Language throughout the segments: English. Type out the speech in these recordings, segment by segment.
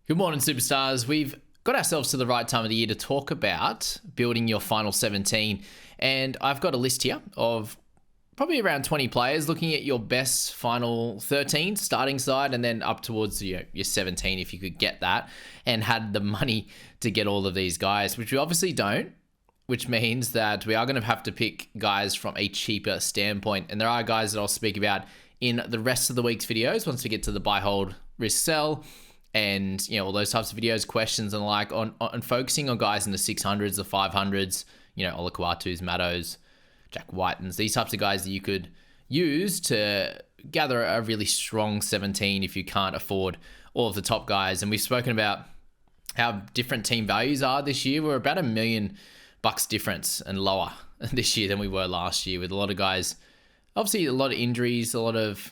Good morning, superstars. We've got ourselves to the right time of the year to talk about building your final 17. And I've got a list here of probably around 20 players, looking at your best final 13 starting side and then up towards your 17 if you could get that and had the money to get all of these guys, which we obviously don't, which means that we are going to have to pick guys from a cheaper standpoint. And there are guys that I'll speak about in the rest of the week's videos once we get to the buy, hold, risk, sell, and all those types of videos, questions and the like on focusing on guys in the 600s, the 500s, Olakuatus, Mattos, Jack Whitens, these types of guys that you could use to gather a really strong 17 if you can't afford all of the top guys. And we've spoken about how different team values are this year. We're about $1 million difference and lower this year than we were last year, with a lot of guys, obviously a lot of injuries, a lot of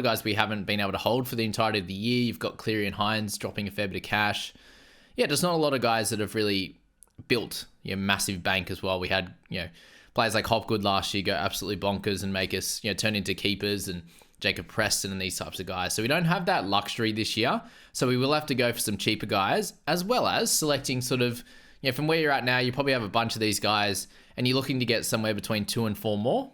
guys we haven't been able to hold for the entirety of the year. You've got Cleary and Hines dropping a fair bit of cash. Yeah, there's not a lot of guys that have really built massive bank as well. We had players like Hopgood last year go absolutely bonkers and make us turn into keepers, and Jacob Preston and these types of guys. So we don't have that luxury this year. So we will have to go for some cheaper guys, as well as selecting sort of from where you're at now. You probably have a bunch of these guys, and you're looking to get somewhere between 2 and 4 more.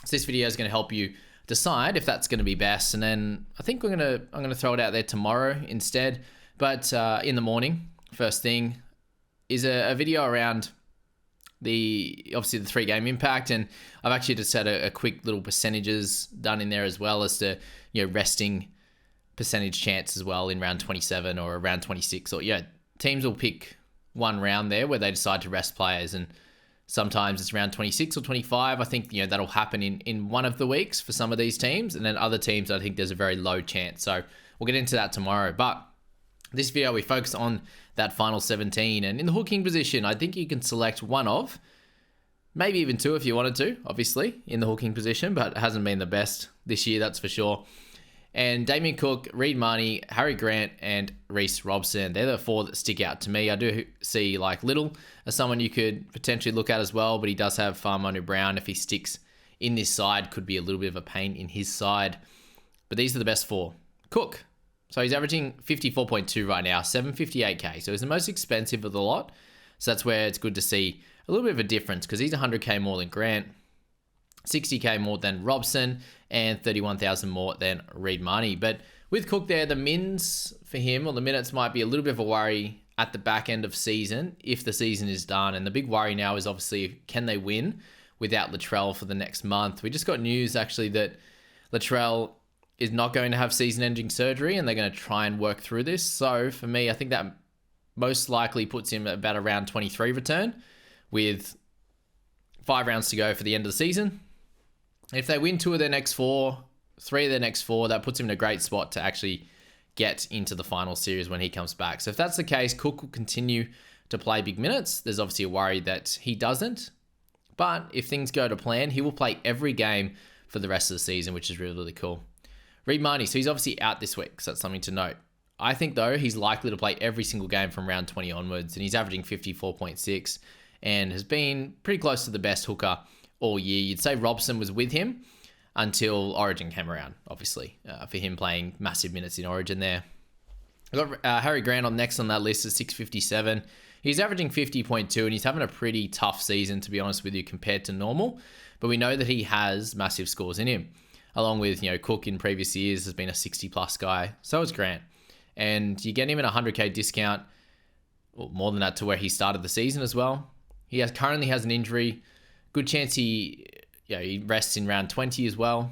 So this video is going to help you decide if that's going to be best. And then I think I'm gonna throw it out there tomorrow instead. But in the morning, first thing is a video around obviously the 3-game impact, and I've actually just had a quick little percentages done in there as well as to resting percentage chance as well in round 27 or around 26, or teams will pick one round there where they decide to rest players, and sometimes it's around 26 or 25. I think that'll happen in one of the weeks for some of these teams, and then other teams I think there's a very low chance. So we'll get into that tomorrow. But this video we focus on that final 17, and in the hooking position, I think you can select one of, maybe even 2 if you wanted to, obviously in the hooking position, but it hasn't been the best this year, that's for sure. And Damien Cook, Reed Marnie, Harry Grant, and Reece Robson, they're the 4 that stick out to me. I do see Little as someone you could potentially look at as well, but he does have Farmonu Brown. If he sticks in this side, could be a little bit of a pain in his side. But these are the best 4. Cook, so he's averaging 54.2 right now, 758k. So he's the most expensive of the lot. So that's where it's good to see a little bit of a difference, because he's 100k more than Grant, 60k more than Robson, and 31,000 more than Reed Marnie. But with Cook there, the mins for him, or the minutes, might be a little bit of a worry at the back end of season if the season is done. And the big worry now is obviously, can they win without Latrell for the next month? We just got news actually that Latrell is not going to have season-ending surgery, and they're going to try and work through this. So for me, I think that most likely puts him at about a round 23 return with 5 rounds to go for the end of the season. If they win 2 of their next 4, 3 of their next 4, that puts him in a great spot to actually get into the final series when he comes back. So if that's the case, Cook will continue to play big minutes. There's obviously a worry that he doesn't. But if things go to plan, he will play every game for the rest of the season, which is really, really cool. Reed Marnie, so he's obviously out this week, so that's something to note. I think, though, he's likely to play every single game from round 20 onwards, and he's averaging 54.6 and has been pretty close to the best hooker all year. You'd say Robson was with him until Origin came around, obviously, for him playing massive minutes in Origin there. I've got Harry Grant on next on that list at 657. He's averaging 50.2, and he's having a pretty tough season, to be honest with you, compared to normal. But we know that he has massive scores in him, along with Cook in previous years has been a 60-plus guy. So is Grant. And you get him at a 100k discount, or more than that, to where he started the season as well. He currently has an injury. Good chance he rests in round 20 as well.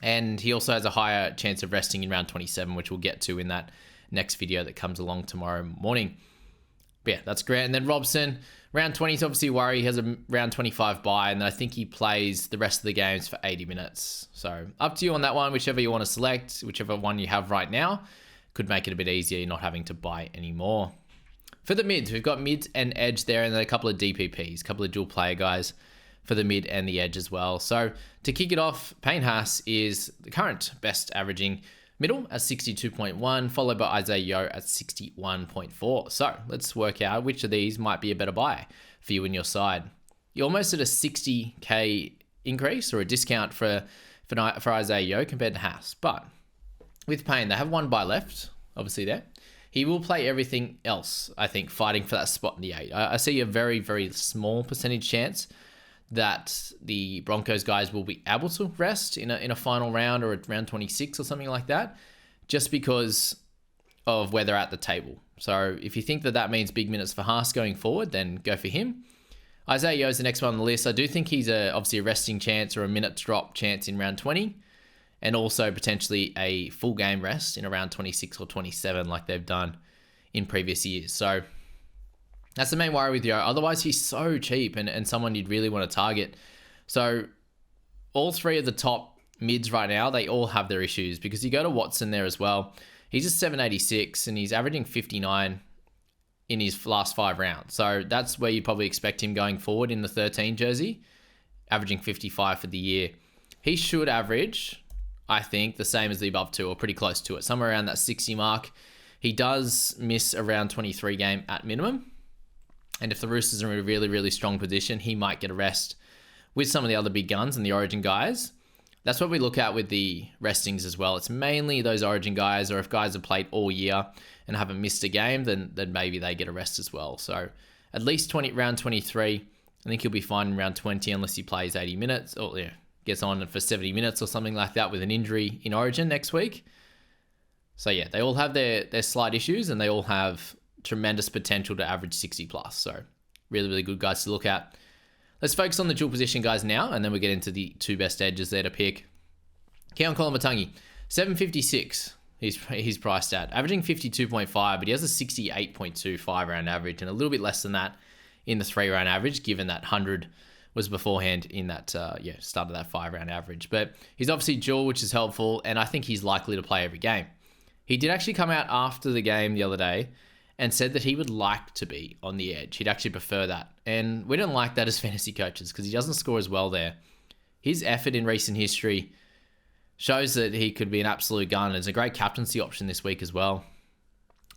And he also has a higher chance of resting in round 27, which we'll get to in that next video that comes along tomorrow morning. But yeah, that's great. And then Robson, round 20 is obviously a worry. He has a round 25 bye, and then I think he plays the rest of the games for 80 minutes. So up to you on that one, whichever you want to select, whichever one you have right now. Could make it a bit easier. You're not having to buy anymore. For the mids, we've got mids and edge there, and then a couple of DPPs, a couple of dual player guys for the mid and the edge as well. So to kick it off, Payne Haas is the current best averaging middle at 62.1, followed by Isaiah Yeo at 61.4. So let's work out which of these might be a better buy for you and your side. You're almost at a 60k increase or a discount for Isaiah Yeo compared to Haas, but with Payne, they have one buy left. obviously there. He will play everything else, I think, fighting for that spot in the 8. I see a very, very small percentage chance that the Broncos guys will be able to rest in a final round or at round 26 or something like that, just because of where they're at the table. So if you think that means big minutes for Haas going forward, then go for him. Isaiah Yeo is the next one on the list. I do think he's obviously a resting chance or a minute drop chance in round 20, and also potentially a full game rest in around 26 or 27 like they've done in previous years. So that's the main worry with Yeo. Otherwise, he's so cheap and someone you'd really want to target. So all three of the top mids right now, they all have their issues, because you go to Watson there as well. He's just 786 and he's averaging 59 in his last 5 rounds. So that's where you'd probably expect him going forward in the 13 jersey, averaging 55 for the year. He should average, I think, the same as the above 2 or pretty close to it, somewhere around that 60 mark. He does miss around 23 game at minimum. And if the Roosters are in a really, really strong position, he might get a rest with some of the other big guns and the Origin guys. That's what we look at with the restings as well. It's mainly those Origin guys, or if guys have played all year and haven't missed a game, then maybe they get a rest as well. So at least round 23. I think he'll be fine in round 20 unless he plays 80 minutes or gets on for 70 minutes or something like that with an injury in Origin next week. So yeah, they all have their slight issues, and they all have tremendous potential to average 60 plus. So really, really good guys to look at. Let's focus on the dual position guys now, and then we get into the 2 best edges there to pick. Keon Koloamatangi, 756. He's priced at, averaging 52.5, but he has a 68.25 round average, and a little bit less than that in the 3 round average, given that 100 was beforehand in that start of that 5 round average. But he's obviously dual, which is helpful, and I think he's likely to play every game. He did actually come out after the game the other day and said that he would like to be on the edge. He'd actually prefer that. And we don't like that as fantasy coaches, because he doesn't score as well there. His effort in recent history shows that he could be an absolute gun. It's a great captaincy option this week as well.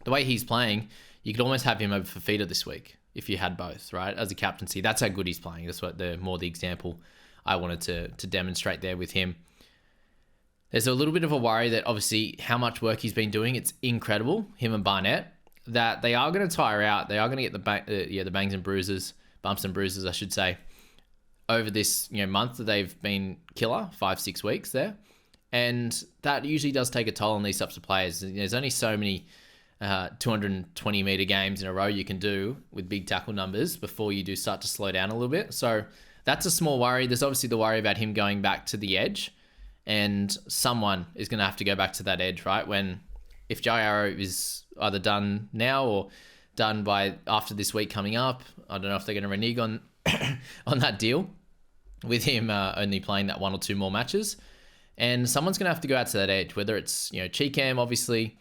The way he's playing, you could almost have him over Fafita this week if you had both, right? As a captaincy, that's how good he's playing. That's what the example I wanted to demonstrate there with him. There's a little bit of a worry that obviously how much work he's been doing, it's incredible, him and Barnett, that they are going to tire out. They are going to get the bangs and bruises, bumps and bruises, I should say, over this month that they've been killer, 5-6 weeks there. And that usually does take a toll on these types of players. There's only so many 220 meter games in a row you can do with big tackle numbers before you do start to slow down a little bit. So that's a small worry. There's obviously the worry about him going back to the edge, and someone is going to have to go back to that edge, right? If Jai Arrow is either done now or done by after this week coming up, I don't know if they're going to renege on that deal with him only playing that 1 or 2 more matches. And someone's going to have to go out to that edge, whether it's Cheekham, obviously,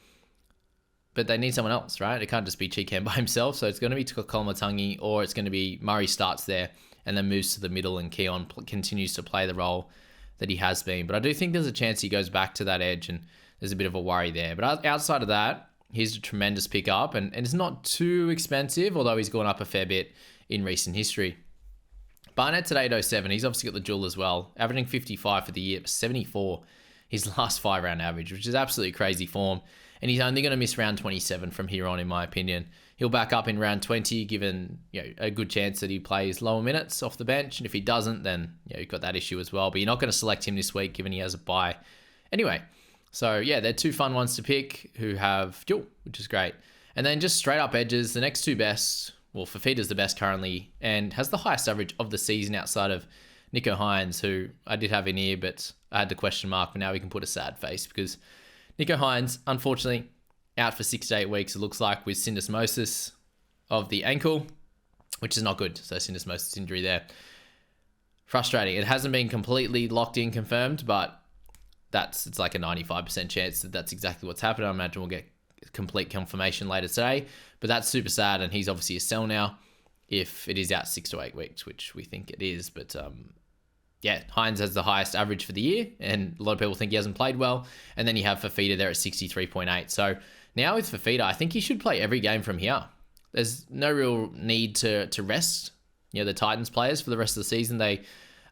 but they need someone else, right? It can't just be Cheekham by himself. So it's going to be Koloamatangi, or it's going to be Murray starts there and then moves to the middle, and Keon continues to play the role that he has been. But I do think there's a chance he goes back to that edge, and there's a bit of a worry there. But outside of that, he's a tremendous pickup, and it's not too expensive, although he's gone up a fair bit in recent history. Barnett's at 807. He's obviously got the dual as well, averaging 55 for the year, 74 his last 5 round average, which is absolutely crazy form. And he's only going to miss round 27 from here on, in my opinion. He'll back up in round 20, given a good chance that he plays lower minutes off the bench. And if he doesn't, then you've got that issue as well. But you're not going to select him this week, given he has a bye. Anyway, so yeah, they're 2 fun ones to pick who have dual, which is great. And then just straight up edges, the next 2 best. Well, Fafita's the best currently and has the highest average of the season outside of Nicho Hynes, who I did have in here, but I had the question mark, but now we can put a sad face because Nicho Hynes, unfortunately, out for 6 to 8 weeks, it looks like, with syndesmosis of the ankle, which is not good. So syndesmosis injury there. Frustrating. It hasn't been completely locked in, confirmed, but it's like a 95% chance that that's exactly what's happened. I imagine we'll get complete confirmation later today, but that's super sad, and he's obviously a sell now if it is out 6 to 8 weeks, which we think it is. But yeah, Hynes has the highest average for the year, and a lot of people think he hasn't played well. And then you have Fafita there at 63.8. So now with Fafita, I think he should play every game from here. There's no real need to rest the Titans players for the rest of the season. They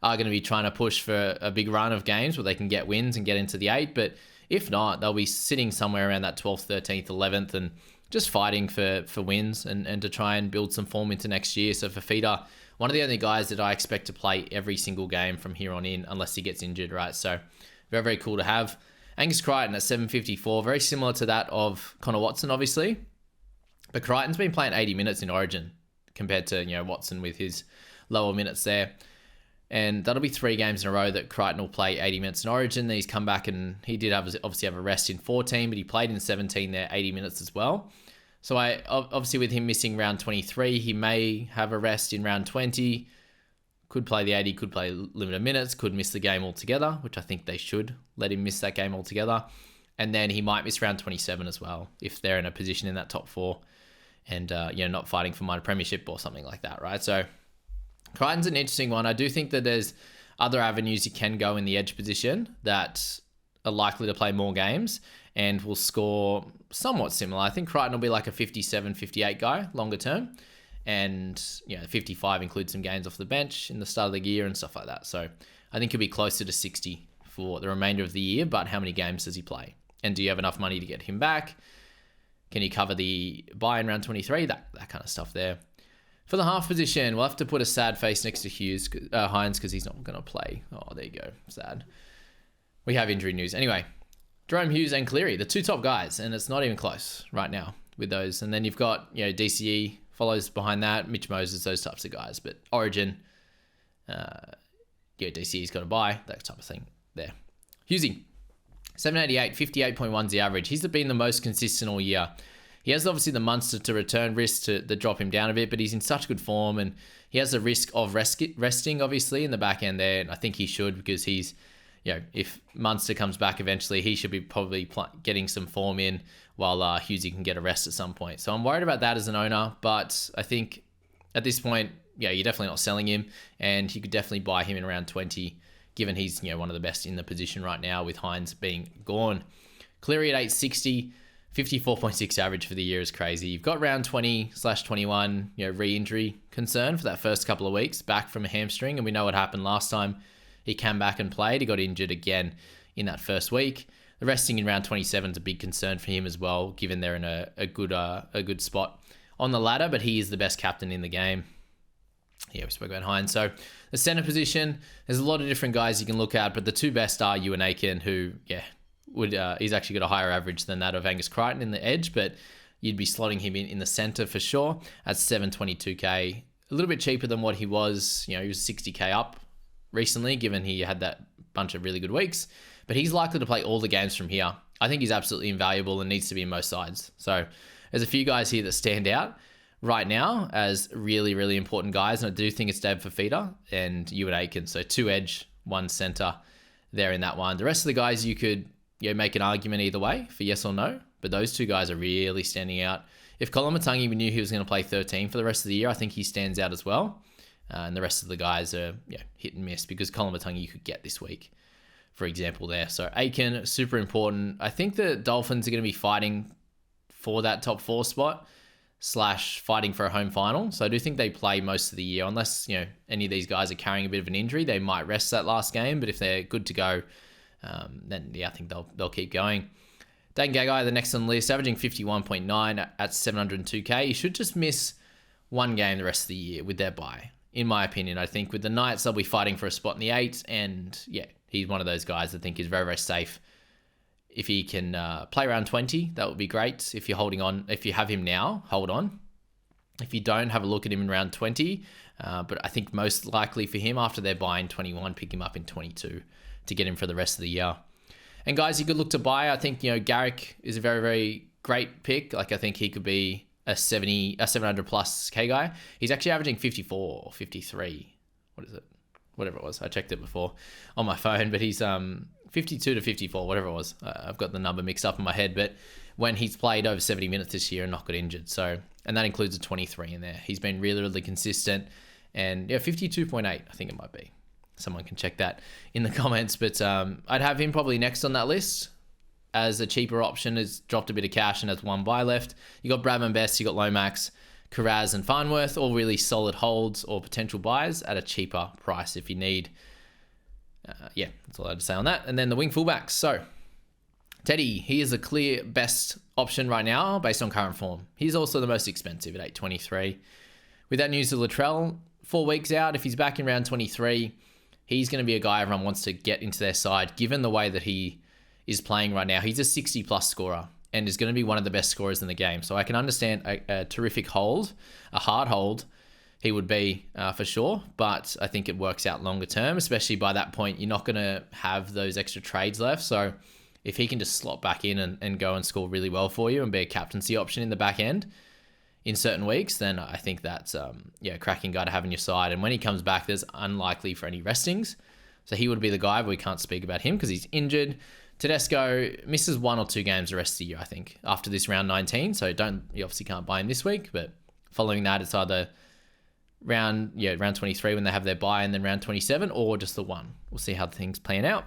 are going to be trying to push for a big run of games where they can get wins and get into the 8. But if not, they'll be sitting somewhere around that 12th, 13th, 11th, and just fighting for wins and to try and build some form into next year. So Fafita, one of the only guys that I expect to play every single game from here on in, unless he gets injured, right? So very, very cool to have. Angus Crichton at 754, very similar to that of Connor Watson, obviously. But Crichton's been playing 80 minutes in Origin compared to, Watson with his lower minutes there. And that'll be 3 games in a row that Crichton will play 80 minutes in Origin. Then he's come back and he did obviously have a rest in 14, but he played in 17 there, 80 minutes as well. So obviously with him missing round 23, he may have a rest in round 20. Could play the 80, could play limited minutes, could miss the game altogether, which I think they should let him miss that game altogether. And then he might miss round 27 as well if they're in a position in that top 4 and not fighting for minor premiership or something like that, right? So Crichton's an interesting one. I do think that there's other avenues you can go in the edge position that are likely to play more games and will score somewhat similar. I think Crichton will be like a 57, 58 guy longer term. And 55 includes some games off the bench in the start of the year and stuff like that. So I think he'll be closer to 60 for the remainder of the year. But how many games does he play? And do you have enough money to get him back? Can he cover the buy in round 23? That kind of stuff there. For the half position, we'll have to put a sad face next to Hines because he's not going to play. Oh, there you go. Sad. We have injury news. Anyway, Jerome Hughes and Cleary, the 2 top guys. And it's not even close right now with those. And then you've got, DCE follows behind that, Mitch Moses, those types of guys. But Origin, DCE's got to buy, that type of thing there. Hughesy, 788, 58.1's the average. He's been the most consistent all year. He has obviously the Munster to return risk to drop him down a bit, but he's in such good form and he has the risk of resting, obviously, in the back end there. And I think he should because he's, if Munster comes back eventually, he should be probably getting some form in while Hughesy can get a rest at some point. So I'm worried about that as an owner, but I think at this point, you're definitely not selling him and you could definitely buy him in around 20, given he's, one of the best in the position right now with Hines being gone. Cleary at 860, 54.6 average for the year is crazy. You've got round 20/21, re-injury concern for that first couple of weeks back from a hamstring. And we know what happened last time he came back and played. He got injured again in that first week. The resting in round 27 is a big concern for him as well, given they're in a good spot on the ladder, but he is the best captain in the game. Yeah, we spoke about Hines. So the center position, there's a lot of different guys you can look at, but the 2 best are Ewan Aiken, who, he's actually got a higher average than that of Angus Crichton in the edge, but you'd be slotting him in the center for sure at 722k. A little bit cheaper than what he was. He was 60k up recently, given he had that bunch of really good weeks, but he's likely to play all the games from here. I think he's absolutely invaluable and needs to be in most sides. So there's a few guys here that stand out right now as really, really important guys, and I do think it's Dave Fafita and Ewan Aiken. So 2 edge, 1 center there in that one. The rest of the guys you could make an argument either way for yes or no, but those 2 guys are really standing out. If Colin Matangi, we knew he was going to play 13 for the rest of the year, I think he stands out as well. And the rest of the guys are hit and miss because Colin Matangi you could get this week, for example, there. So Aiken, super important. I think the Dolphins are going to be fighting for that top 4 spot / fighting for a home final. So I do think they play most of the year, unless any of these guys are carrying a bit of an injury. They might rest that last game, but if they're good to go, then I think they'll keep going. Dan Gagai, the next on the list, averaging 51.9 at 702k. He should just miss 1 game the rest of the year with their bye, in my opinion. I think with the Knights, they'll be fighting for a spot in the 8, and he's one of those guys I think is very, very safe. If he can play around 20, that would be great. If you're holding on, if you have him now, hold on. If you don't, have a look at him in round 20. But I think most likely for him, after they're buying 21, pick him up in 22 to get him for the rest of the year. And guys, you could look to buy. I think, Garrick is a very, very great pick. Like, I think he could be a 700 plus K guy. He's actually averaging 54 or 53. What is it? Whatever it was. I checked it before on my phone, but he's 52 to 54, whatever it was. I've got the number mixed up in my head, but when he's played over 70 minutes this year and not got injured. So, and that includes a 23 in there. He's been really, really consistent. And 52.8, I think it might be. Someone can check that in the comments, but I'd have him probably next on that list as a cheaper option. Has dropped a bit of cash and has 1 buy left. You got Bradman Best, you got Lomax, Carraz and Farnworth, all really solid holds or potential buys at a cheaper price if you need. That's all I had to say on that. And then the wing fullbacks. So Teddy, he is a clear best option right now based on current form. He's also the most expensive at 823. With that news of Latrell, 4 weeks out, if he's back in round 23, he's going to be a guy everyone wants to get into their side, given the way that he is playing right now. He's a 60-plus scorer and is going to be one of the best scorers in the game. So I can understand a terrific hold, a hard hold, he would be for sure. But I think it works out longer term, especially by that point, you're not going to have those extra trades left. So if he can just slot back in and go and score really well for you and be a captaincy option in the back end in certain weeks, then I think that's a cracking guy to have on your side. And when he comes back, there's unlikely for any restings. So he would be the guy, but we can't speak about him because he's injured. Tedesco misses 1 or 2 games the rest of the year, I think, after this round 19. So you obviously can't buy him this week, but following that, it's either round 23 when they have their bye and then round 27 or just the one. We'll see how things plan out.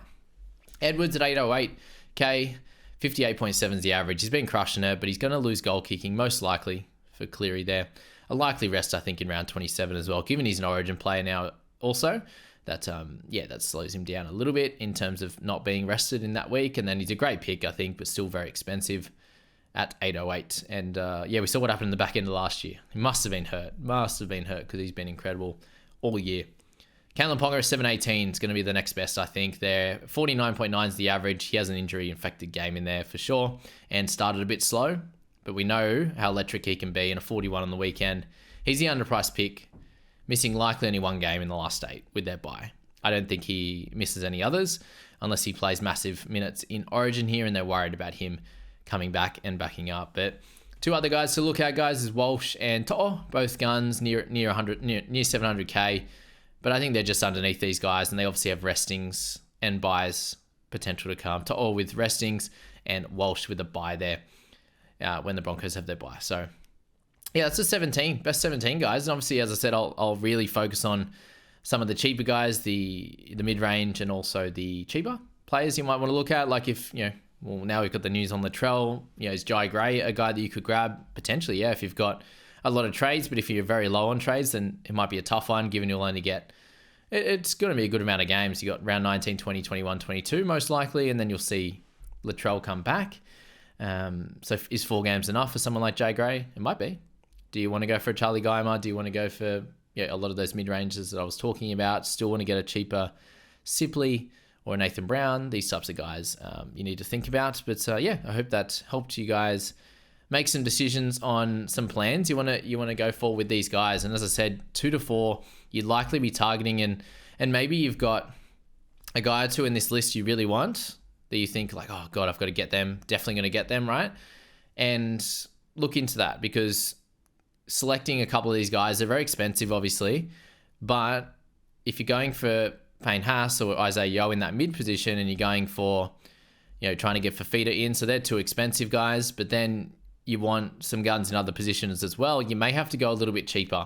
Edwards at 808k, 58.7 is the average. He's been crushing it, but he's going to lose goal kicking, most likely for Cleary there. A likely rest, I think, in round 27 as well, given he's an Origin player now also. That slows him down a little bit in terms of not being rested in that week. And then he's a great pick, I think, but still very expensive at 808. And we saw what happened in the back end of last year. He must have been hurt because he's been incredible all year. Kalen Ponga at 718 is going to be the next best, I think. There, 49.9 is the average. He has an injury-infected game in there for sure and started a bit slow, but we know how electric he can be in a 41 on the weekend. He's the underpriced pick, missing likely only 1 game in the last 8 with their bye. I don't think he misses any others unless he plays massive minutes in Origin here and they're worried about him coming back and backing up. But 2 other guys to look at, guys, is Walsh and To'o, both guns near 700k. But I think they're just underneath these guys, and they obviously have restings and buys potential to come. To'o with restings and Walsh with a buy there when the Broncos have their buy. So yeah, that's the best 17 guys. And obviously, as I said, I'll really focus on some of the cheaper guys, the mid-range, and also the cheaper players you might want to look at. Like if, now we've got the news on Latrell. Is Jai Gray a guy that you could grab? Potentially, yeah, if you've got a lot of trades. But if you're very low on trades, then it might be a tough one, given you'll only get... It's going to be a good amount of games. You got round 19, 20, 21, 22 most likely, and then you'll see Latrell come back. So is 4 games enough for someone like Jai Gray? It might be. Do you want to go for a Charlie Geimer? Do you want to go for a lot of those mid-ranges that I was talking about? Still want to get a cheaper Sipley or a Nathan Brown? These types of guys you need to think about. But I hope that helped you guys make some decisions on some plans you want to go for with these guys. And as I said, 2 to 4 you'd likely be targeting, and maybe you've got a guy or 2 in this list you really want that you think like, oh God, I've got to get them. Definitely going to get them, right? And look into that, because selecting a couple of these guys, they're very expensive, obviously. But if you're going for Payne Haas or Isaiah Yeo in that mid position, and you're going for, trying to get Fafita in, so they're 2 expensive guys, but then you want some guns in other positions as well, you may have to go a little bit cheaper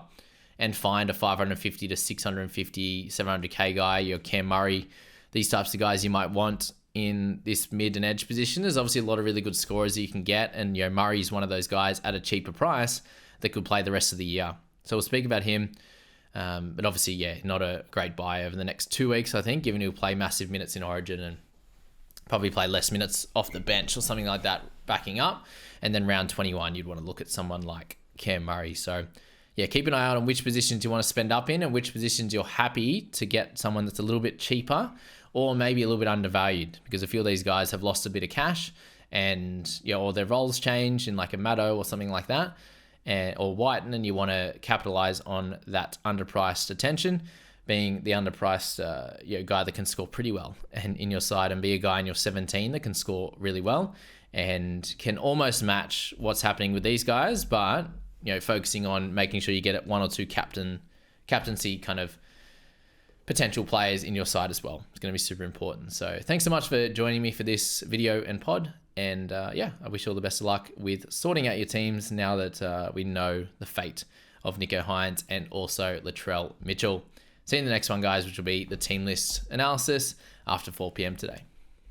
and find a 550 to 650, 700k guy, your Cam Murray, these types of guys you might want in this mid and edge position. There's obviously a lot of really good scorers that you can get, and Murray's one of those guys at a cheaper price that could play the rest of the year. So we'll speak about him. But obviously, not a great buy over the next 2 weeks, I think, given he'll play massive minutes in Origin and probably play less minutes off the bench or something like that backing up. And then round 21, you'd want to look at someone like Cam Murray. So keep an eye out on which positions you want to spend up in and which positions you're happy to get someone that's a little bit cheaper or maybe a little bit undervalued, because a few of these guys have lost a bit of cash and, or their roles change in like a Maddo or something like that, or Whiten, and you want to capitalize on that underpriced attention, being the underpriced guy that can score pretty well and in your side, and be a guy in your 17 that can score really well and can almost match what's happening with these guys, but focusing on making sure you get 1 or 2 captaincy kind of potential players in your side as well. It's going to be super important. So thanks so much for joining me for this video and pod. And I wish you all the best of luck with sorting out your teams now that we know the fate of Nicho Hynes and also Latrell Mitchell. See you in the next one, guys, which will be the team list analysis after 4 p.m. today.